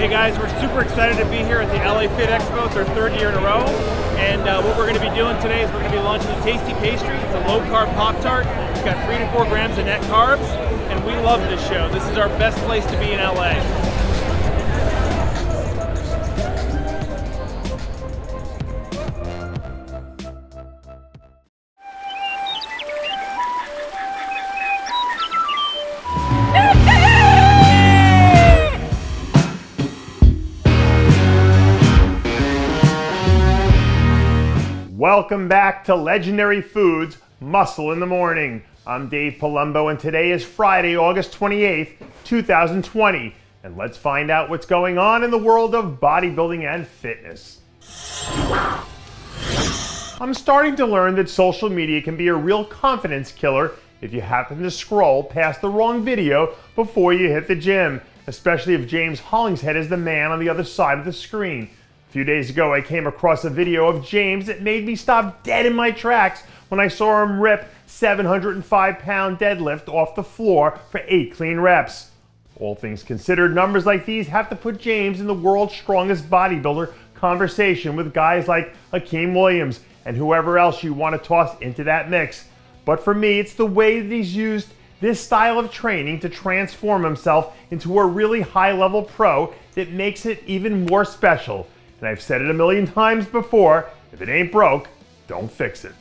Hey guys, we're super excited to be here at the LA Fit Expo. It's our third year in a row. And what we're going to be doing today is we're going to be launching the Tasty Pastry. It's a low-carb Pop-Tart. It's got 3 to 4 grams of net carbs. And we love this show. This is our best place to be in LA. Welcome back to Legendary Foods, Muscle in the Morning. I'm Dave Palumbo, and today is Friday, August 28th, 2020. And let's find out what's going on in the world of bodybuilding and fitness. I'm starting to learn that social media can be a real confidence killer if you happen to scroll past the wrong video before you hit the gym, especially if James Hollingshead is the man on the other side of the screen. A few days ago, I came across a video of James that made me stop dead in my tracks when I saw him rip 705-pound deadlift off the floor for 8 clean reps. All things considered, numbers like these have to put James in the world's strongest bodybuilder conversation with guys like Hakeem Williams and whoever else you want to toss into that mix. But for me, it's the way that he's used this style of training to transform himself into a really high-level pro that makes it even more special. And I've said it a million times before, if it ain't broke, don't fix it.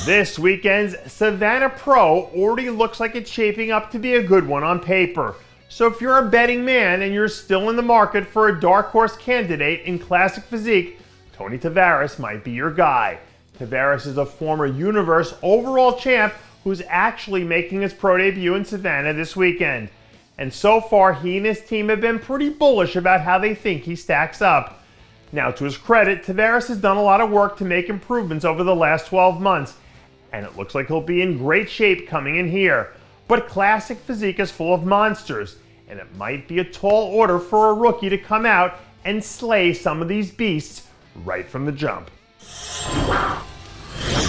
This weekend's Savannah Pro already looks like it's shaping up to be a good one on paper. So if you're a betting man and you're still in the market for a dark horse candidate in classic physique, Tony Tavaris might be your guy. Tavaris is a former Universe overall champ who's actually making his pro debut in Savannah this weekend. And so far, he and his team have been pretty bullish about how they think he stacks up. Now, to his credit, Tavaris has done a lot of work to make improvements over the last 12 months, and it looks like he'll be in great shape coming in here. But classic physique is full of monsters, and it might be a tall order for a rookie to come out and slay some of these beasts right from the jump.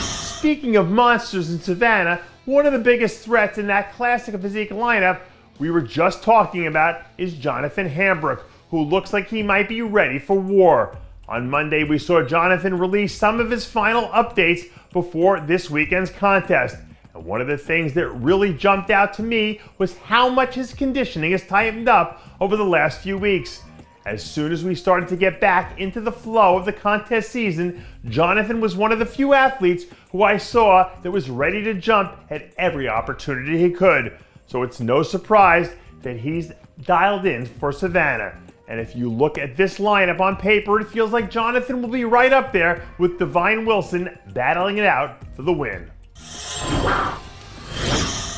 Speaking of monsters in Savannah, one of the biggest threats in that classic physique lineup we were just talking about is Jonathan Hambrick, who looks like he might be ready for war. On Monday, we saw Jonathan release some of his final updates before this weekend's contest. And one of the things that really jumped out to me was how much his conditioning has tightened up over the last few weeks. As soon as we started to get back into the flow of the contest season, Jonathan was one of the few athletes who I saw that was ready to jump at every opportunity he could. So it's no surprise that he's dialed in for Savannah. And if you look at this lineup on paper, it feels like Jonathan will be right up there with Divine Wilson battling it out for the win.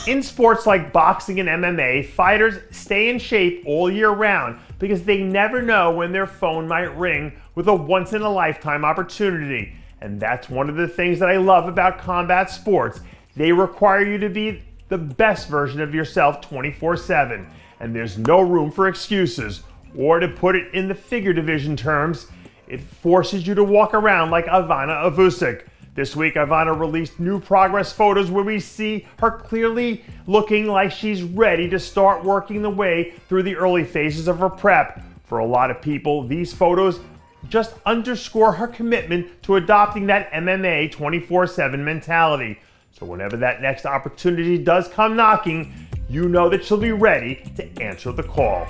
In sports like boxing and MMA, fighters stay in shape all year round because they never know when their phone might ring with a once-in-a-lifetime opportunity. And that's one of the things that I love about combat sports. They require you to be the best version of yourself 24/7, and there's no room for excuses, or to put it in the figure division terms, it forces you to walk around like Ivana Ivusic. This week, Ivana released new progress photos where we see her clearly looking like she's ready to start working the way through the early phases of her prep. For a lot of people, these photos just underscore her commitment to adopting that MMA 24/7 mentality. So whenever that next opportunity does come knocking, you know that she'll be ready to answer the call.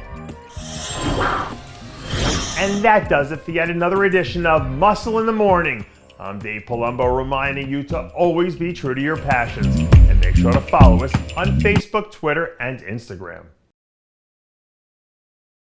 And that does it for yet another edition of Muscle in the Morning. I'm Dave Palumbo, reminding you to always be true to your passions. And make sure to follow us on Facebook, Twitter, and Instagram.